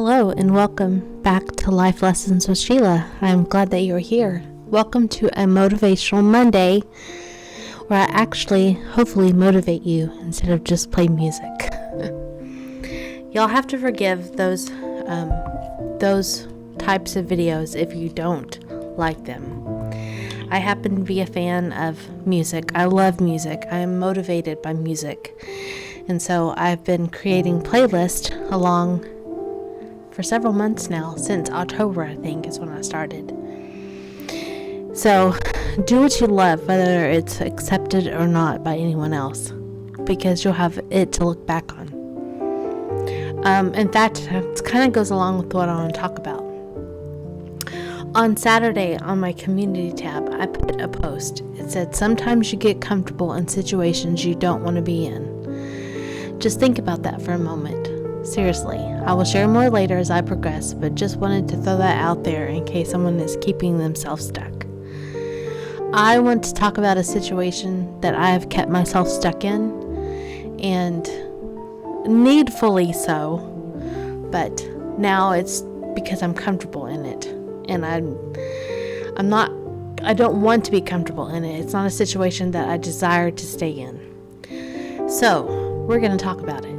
Hello and welcome back to Life Lessons with Sheila. I'm glad that you're here. Welcome to a Motivational Monday where I actually hopefully motivate you instead of just play music. Y'all have to forgive those types of videos if you don't like them. I happen to be a fan of music. I love music. I am motivated by music. And so I've been creating playlists along for several months now, since October I think is when I started. So do what you love, whether it's accepted or not by anyone else, because you'll have it to look back on. In fact, it kind of goes along with what I want to talk about. On Saturday on my community tab, I put a post. It said, sometimes you get comfortable in situations you don't want to be in. Just think about that for a moment. Seriously, I will share more later as I progress, but just wanted to throw that out there in case someone is keeping themselves stuck. I want to talk about a situation that I have kept myself stuck in, and needfully so, but now it's because I'm comfortable in it, and I don't want to be comfortable in it. It's not a situation that I desire to stay in. So, we're going to talk about it.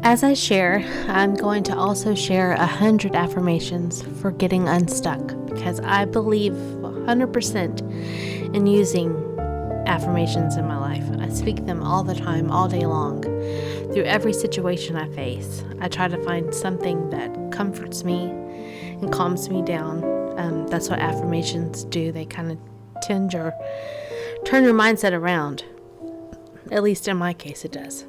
As I share, I'm going to also share 100 affirmations for getting unstuck, because I believe 100% in using affirmations in my life. I speak them all the time, all day long, through every situation I face. I try to find something that comforts me and calms me down. That's what affirmations do. They kind of turn your mindset around. At least in my case, it does.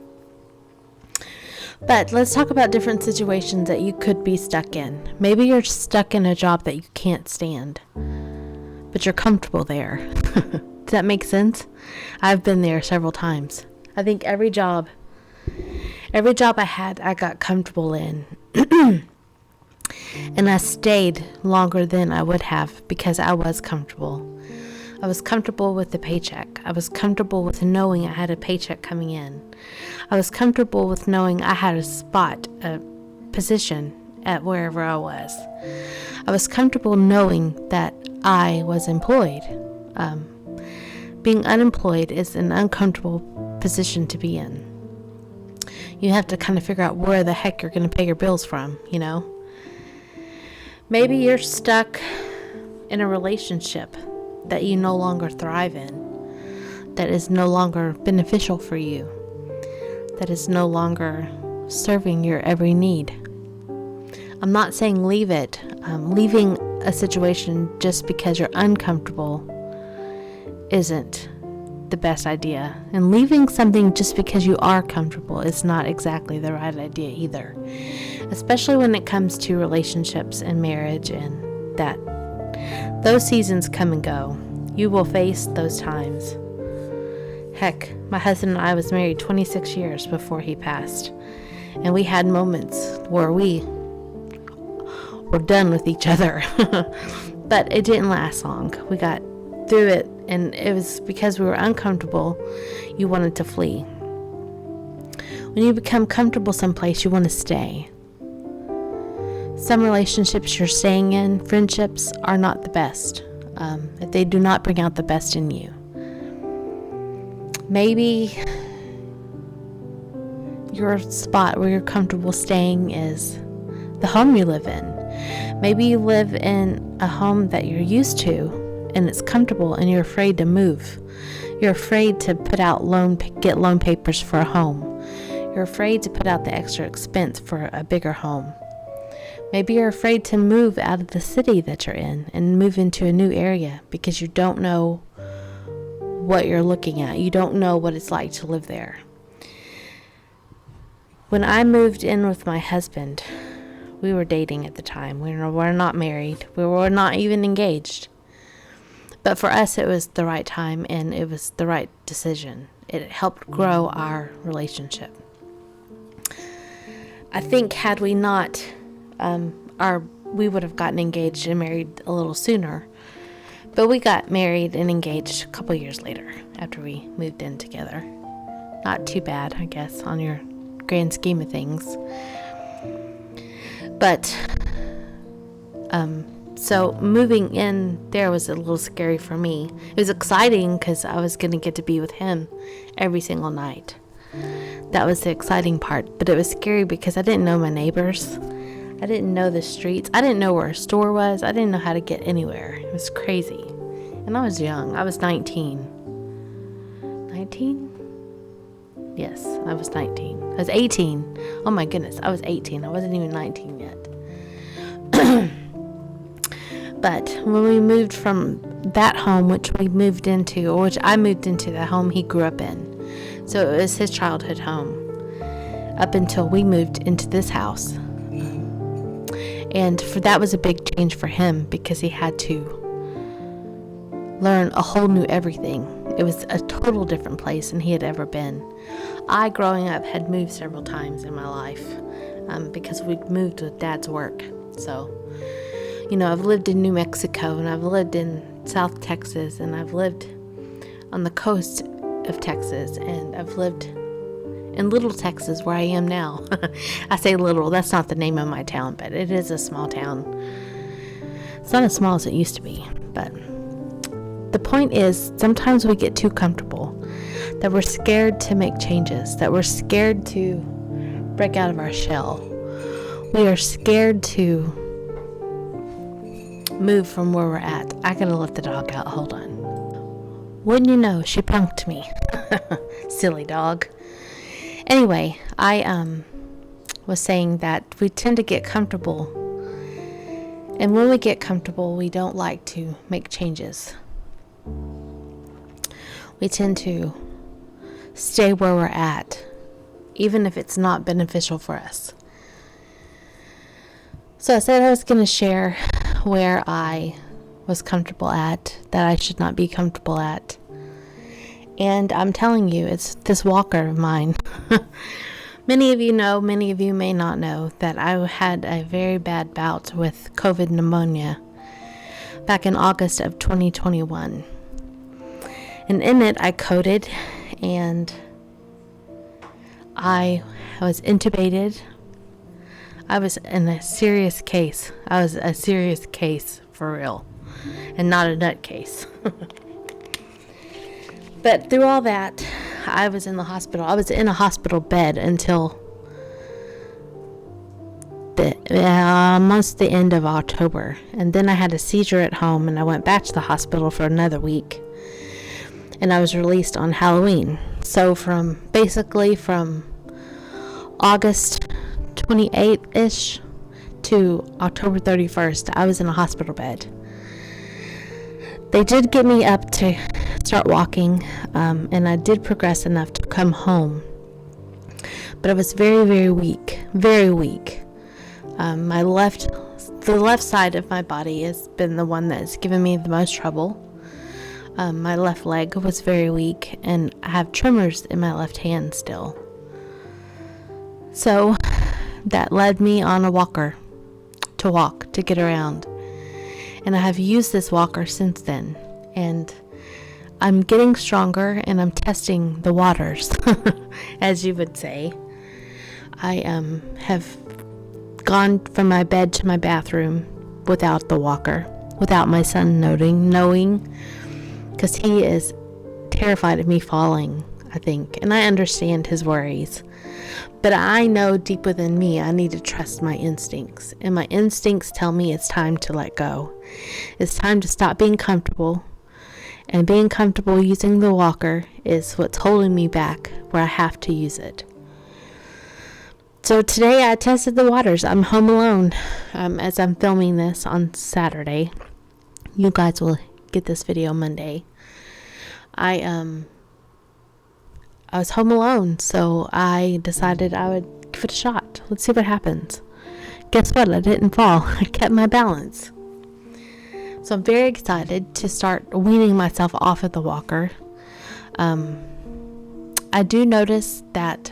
But let's talk about different situations that you could be stuck in. Maybe you're stuck in a job that you can't stand, but you're comfortable there. Does that make sense? I've been there several times. I think every job I had, I got comfortable in. And I stayed longer than I would have because I was comfortable. I was comfortable with the paycheck. I was comfortable with knowing I had a paycheck coming in. I was comfortable with knowing I had a position at wherever I was. I was comfortable knowing that I was employed. Being unemployed is an uncomfortable position to be in. You have to kind of figure out where the heck you're going to pay your bills from, you know? Maybe you're stuck in a relationship that you no longer thrive in, that is no longer beneficial for you, that is no longer serving your every need. I'm not saying leave it. Leaving a situation just because you're uncomfortable isn't the best idea. And leaving something just because you are comfortable is not exactly the right idea either. Especially when it comes to relationships and marriage, and that those seasons come and go. You will face those times. Heck, my husband and I was married 26 years before he passed. And we had moments where we were done with each other. But it didn't last long. We got through it, and it was because we were uncomfortable. You wanted to flee. When you become comfortable someplace, you want to stay. Some relationships you're staying in, friendships, are not the best. They do not bring out the best in you. Maybe your spot where you're comfortable staying is the home you live in. Maybe you live in a home that you're used to and it's comfortable, and you're afraid to move. You're afraid to get loan papers for a home. You're afraid to put out the extra expense for a bigger home. Maybe you're afraid to move out of the city that you're in and move into a new area because you don't know what you're looking at. You don't know what it's like to live there. When I moved in with my husband, we were dating at the time. We were not married. We were not even engaged. But for us, it was the right time, and it was the right decision. It helped grow our relationship. I think had we not, we would have gotten engaged and married a little sooner. But we got married and engaged a couple years later after we moved in together. Not too bad, I guess, on your grand scheme of things. But, so moving in there was a little scary for me. It was exciting because I was going to get to be with him every single night. That was the exciting part. But it was scary because I didn't know my neighbors. I didn't know the streets. I didn't know where a store was. I didn't know how to get anywhere. It was crazy. And I was young. I was 19. 19? Yes, I was 19. I was 18. Oh my goodness, I was 18. I wasn't even 19 yet. But when we moved from that home, which I moved into the home he grew up in. So it was his childhood home up until we moved into this house. And that was a big change for him because he had to learn a whole new everything. It was a total different place than he had ever been. I, growing up, had moved several times in my life because we'd moved with Dad's work. So, I've lived in New Mexico, and I've lived in South Texas, and I've lived on the coast of Texas, and I've lived in Little Texas, where I am now. I say little, that's not the name of my town, but it is a small town. It's not as small as it used to be, but the point is, sometimes we get too comfortable, that we're scared to make changes, that we're scared to break out of our shell. We are scared to move from where we're at. I gotta let the dog out. Hold on. Wouldn't you know, she punked me. Silly dog. Anyway, I was saying that we tend to get comfortable. And when we get comfortable, we don't like to make changes. We tend to stay where we're at, even if it's not beneficial for us. So I said I was going to share where I was comfortable at, that I should not be comfortable at. And I'm telling you, it's this walker of mine. Many of you know, many of you may not know, that I had a very bad bout with COVID pneumonia back in August of 2021. And in it, I coded, and I was intubated. I was in a serious case. I was a serious case for real, and not a nut case. But through all that, I was in the hospital. I was in a hospital bed until almost the end of October. And then I had a seizure at home, and I went back to the hospital for another week. And I was released on Halloween. So from August 28th-ish to October 31st, I was in a hospital bed. They did get me up to start walking, and I did progress enough to come home. But I was very, very weak, very weak. The left side of my body has been the one that's given me the most trouble. My left leg was very weak, and I have tremors in my left hand still. So that led me on a walker to get around. And I have used this walker since then. And I'm getting stronger, and I'm testing the waters, as you would say. I have gone from my bed to my bathroom without the walker, without my son knowing, because he is terrified of me falling, I think, and I understand his worries. But I know deep within me I need to trust my instincts, and my instincts tell me it's time to let go. It's time to stop being comfortable, and being comfortable using the walker is what's holding me back, where I have to use it. So today I tested the waters. I'm home alone as I'm filming this on Saturday. You guys will get this video Monday. I was home alone, so I decided I would give it a shot. Let's see what happens. Guess what? I didn't fall. I kept my balance. So I'm very excited to start weaning myself off of the walker. I do notice that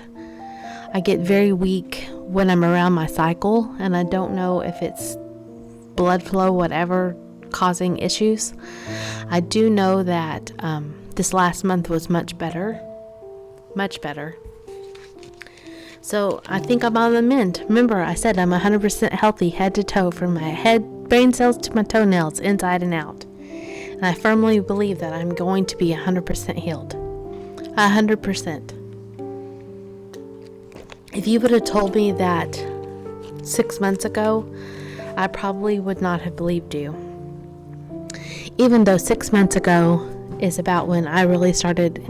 I get very weak when I'm around my cycle, and I don't know if it's blood flow, whatever, causing issues. I do know that this last month was much better. much better. So I think I'm on the mend. Remember, I said I'm 100% healthy head to toe, from my head, brain cells to my toenails, inside and out. And I firmly believe that I'm going to be 100% healed. 100%. If you would have told me that 6 months ago, I probably would not have believed you. Even though 6 months ago is about when I really started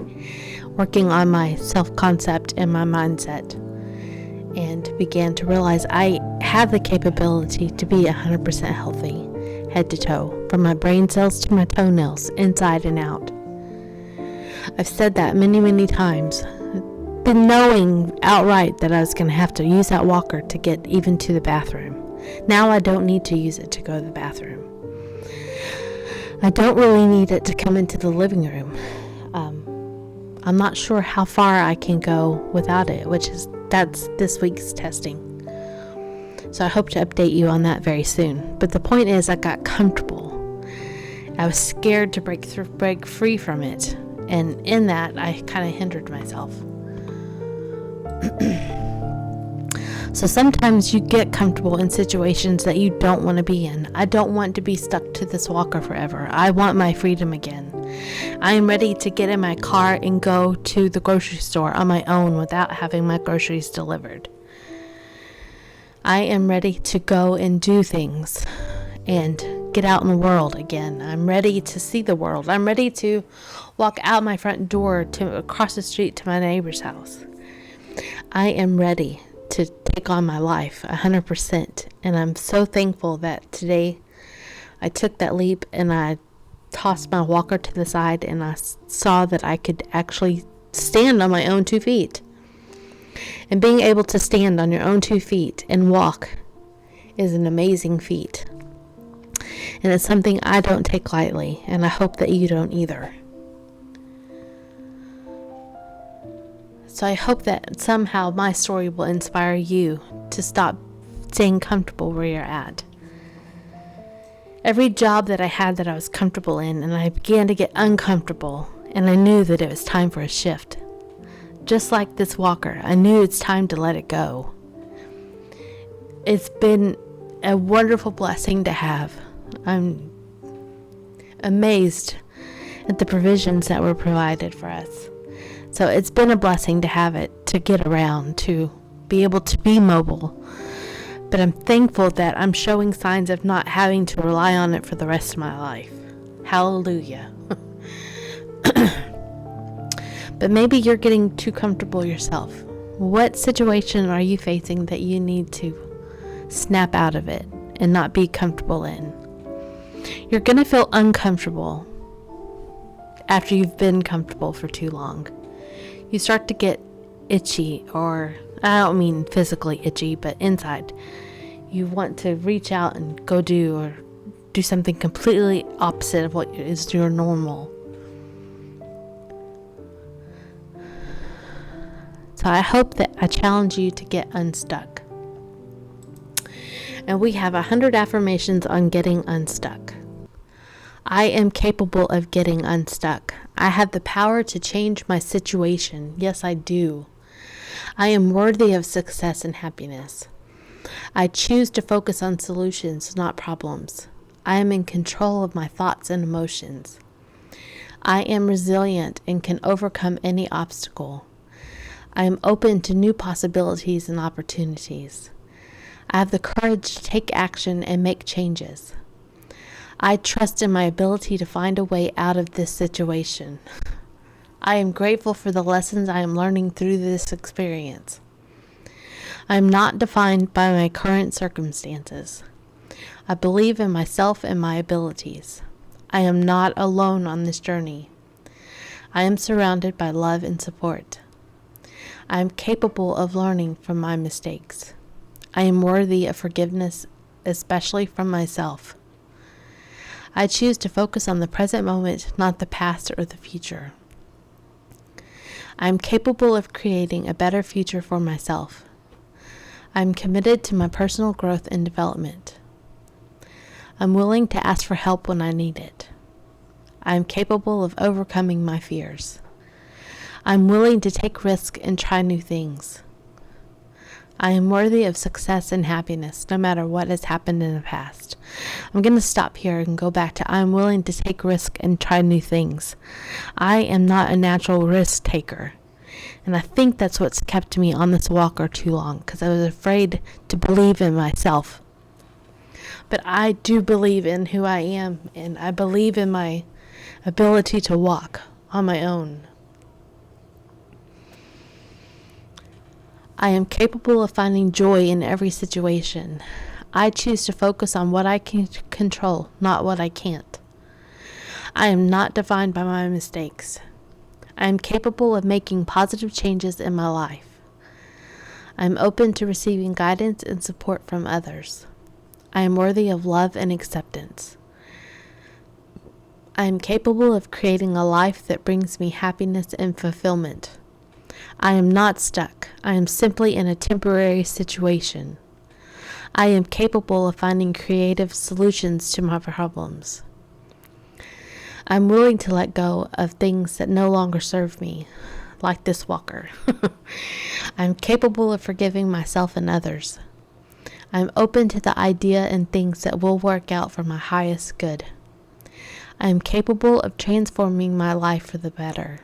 working on my self-concept and my mindset, and began to realize I have the capability to be 100% healthy, head to toe, from my brain cells to my toenails, inside and out. I've said that many, many times, been knowing outright that I was going to have to use that walker to get even to the bathroom. Now I don't need to use it to go to the bathroom. I don't really need it to come into the living room. I'm not sure how far I can go without it, that's this week's testing. So I hope to update you on that very soon. But the point is, I got comfortable. I was scared to break free from it. And in that, I kind of hindered myself. So sometimes you get comfortable in situations that you don't want to be in. I don't want to be stuck to this walker forever. I want my freedom again. I am ready to get in my car and go to the grocery store on my own without having my groceries delivered. I am ready to go and do things and get out in the world again. I'm ready to see the world. I'm ready to walk out my front door to across the street to my neighbor's house. I am ready to take on my life 100%. And I'm so thankful that today I took that leap and I tossed my walker to the side and I saw that I could actually stand on my own 2 feet. And being able to stand on your own 2 feet and walk is an amazing feat. And it's something I don't take lightly, and I hope that you don't either. So I hope that somehow my story will inspire you to stop staying comfortable where you're at. Every job that I had that I was comfortable in, and I began to get uncomfortable, and I knew that it was time for a shift. Just like this walker, I knew it's time to let it go. It's been a wonderful blessing to have. I'm amazed at the provisions that were provided for us. So it's been a blessing to have it, to get around, to be able to be mobile. But I'm thankful that I'm showing signs of not having to rely on it for the rest of my life. Hallelujah. But maybe you're getting too comfortable yourself. What situation are you facing that you need to snap out of it and not be comfortable in? You're going to feel uncomfortable after you've been comfortable for too long. You start to get itchy, or I don't mean physically itchy, but inside. You want to reach out and go do something completely opposite of what is your normal. So I hope that I challenge you to get unstuck. And we have 100 affirmations on getting unstuck. I am capable of getting unstuck. I have the power to change my situation. Yes, I do. I am worthy of success and happiness. I choose to focus on solutions, not problems. I am in control of my thoughts and emotions. I am resilient and can overcome any obstacle. I am open to new possibilities and opportunities. I have the courage to take action and make changes. I trust in my ability to find a way out of this situation. I am grateful for the lessons I am learning through this experience. I am not defined by my current circumstances. I believe in myself and my abilities. I am not alone on this journey. I am surrounded by love and support. I am capable of learning from my mistakes. I am worthy of forgiveness, especially from myself. I choose to focus on the present moment, not the past or the future. I am capable of creating a better future for myself. I am committed to my personal growth and development. I'm willing to ask for help when I need it. I am capable of overcoming my fears. I'm willing to take risks and try new things. I am worthy of success and happiness, no matter what has happened in the past. I'm going to stop here and go back to I'm willing to take risks and try new things. I am not a natural risk taker. And I think that's what's kept me on this walker too long, because I was afraid to believe in myself. But I do believe in who I am, and I believe in my ability to walk on my own. I am capable of finding joy in every situation. I choose to focus on what I can control, not what I can't. I am not defined by my mistakes. I am capable of making positive changes in my life. I am open to receiving guidance and support from others. I am worthy of love and acceptance. I am capable of creating a life that brings me happiness and fulfillment. I am not stuck. I am simply in a temporary situation. I am capable of finding creative solutions to my problems. I'm willing to let go of things that no longer serve me, like this walker. I'm capable of forgiving myself and others. I'm open to the idea and things that will work out for my highest good. I am capable of transforming my life for the better.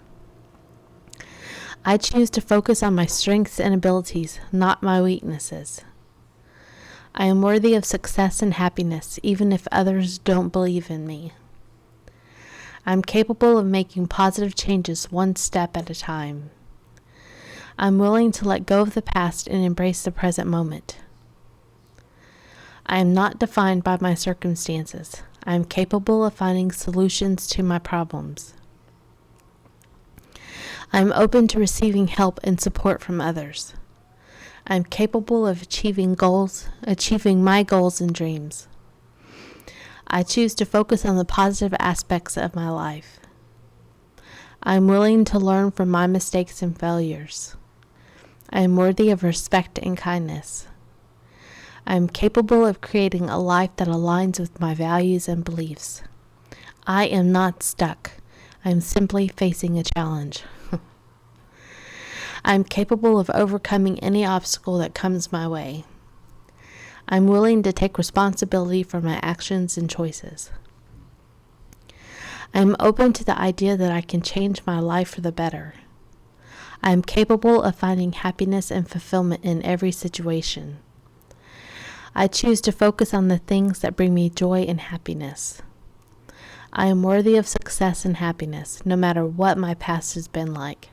I choose to focus on my strengths and abilities, not my weaknesses. I am worthy of success and happiness, even if others don't believe in me. I'm capable of making positive changes one step at a time. I'm willing to let go of the past and embrace the present moment. I am not defined by my circumstances. I am capable of finding solutions to my problems. I am open to receiving help and support from others. I am capable of achieving my goals and dreams. I choose to focus on the positive aspects of my life. I am willing to learn from my mistakes and failures. I am worthy of respect and kindness. I am capable of creating a life that aligns with my values and beliefs. I am not stuck. I am simply facing a challenge. I am capable of overcoming any obstacle that comes my way. I'm willing to take responsibility for my actions and choices. I am open to the idea that I can change my life for the better. I am capable of finding happiness and fulfillment in every situation. I choose to focus on the things that bring me joy and happiness. I am worthy of success and happiness, no matter what my past has been like.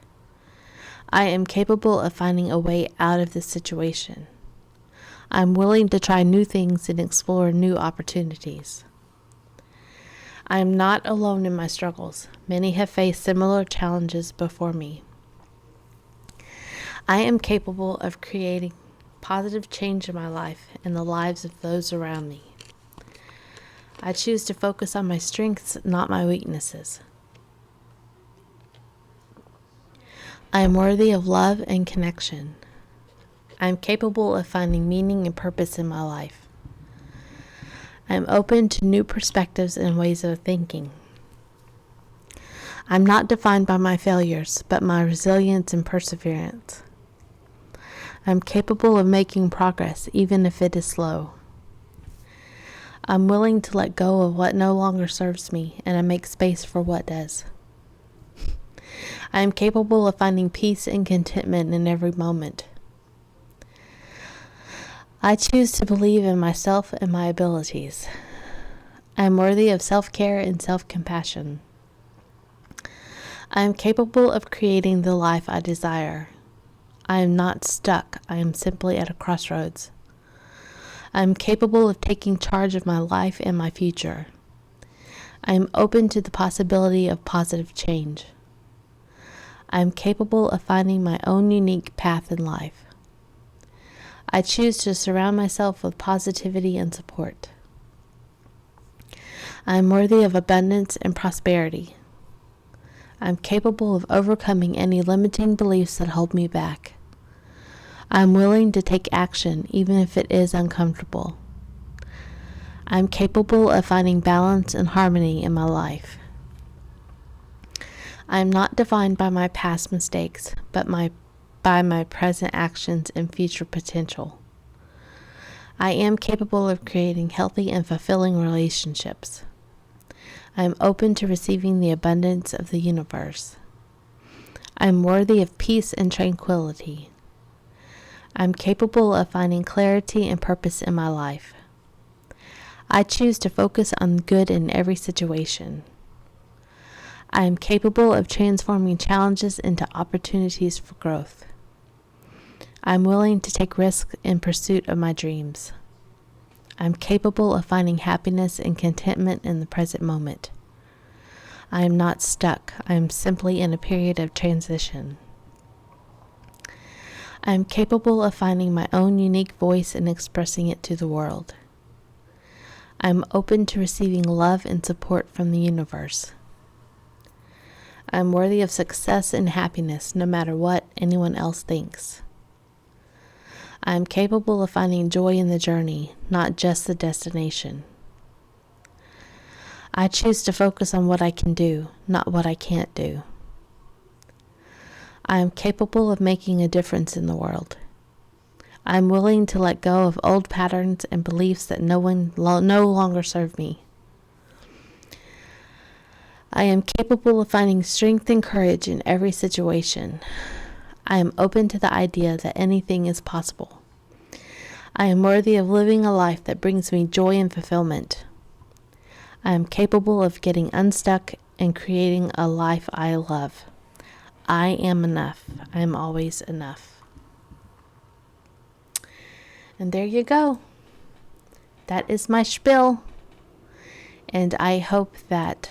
I am capable of finding a way out of this situation. I'm willing to try new things and explore new opportunities. I am not alone in my struggles. Many have faced similar challenges before me. I am capable of creating positive change in my life and the lives of those around me. I choose to focus on my strengths, not my weaknesses. I am worthy of love and connection. I am capable of finding meaning and purpose in my life. I am open to new perspectives and ways of thinking. I'm not defined by my failures, but my resilience and perseverance. I'm capable of making progress, even if it is slow. I'm willing to let go of what no longer serves me, and I make space for what does. I am capable of finding peace and contentment in every moment. I choose to believe in myself and my abilities. I am worthy of self-care and self-compassion. I am capable of creating the life I desire. I am not stuck. I am simply at a crossroads. I am capable of taking charge of my life and my future. I am open to the possibility of positive change. I am capable of finding my own unique path in life. I choose to surround myself with positivity and support. I am worthy of abundance and prosperity. I am capable of overcoming any limiting beliefs that hold me back. I am willing to take action even if it is uncomfortable. I am capable of finding balance and harmony in my life. I am not defined by my past mistakes, but by my present actions and future potential. I am capable of creating healthy and fulfilling relationships. I am open to receiving the abundance of the universe. I am worthy of peace and tranquility. I am capable of finding clarity and purpose in my life. I choose to focus on good in every situation. I am capable of transforming challenges into opportunities for growth. I am willing to take risks in pursuit of my dreams. I am capable of finding happiness and contentment in the present moment. I am not stuck. I am simply in a period of transition. I am capable of finding my own unique voice and expressing it to the world. I am open to receiving love and support from the universe. I am worthy of success and happiness no matter what anyone else thinks. I am capable of finding joy in the journey, not just the destination. I choose to focus on what I can do, not what I can't do. I am capable of making a difference in the world. I am willing to let go of old patterns and beliefs that no longer serve me. I am capable of finding strength and courage in every situation. I am open to the idea that anything is possible. I am worthy of living a life that brings me joy and fulfillment. I am capable of getting unstuck and creating a life I love. I am enough. I am always enough. And there you go. That is my spiel. And I hope that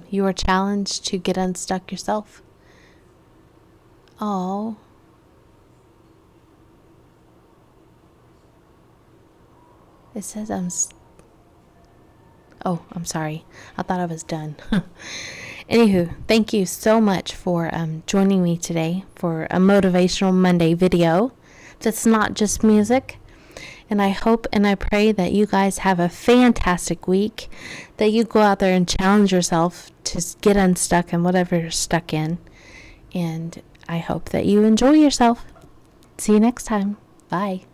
you are challenged to get unstuck yourself. Oh. It says I'm sorry. I thought I was done. Anywho, thank you so much for joining me today for a Motivational Monday video that's not just music. And I hope and I pray that you guys have a fantastic week, that you go out there and challenge yourself to get unstuck in whatever you're stuck in. And I hope that you enjoy yourself. See you next time. Bye.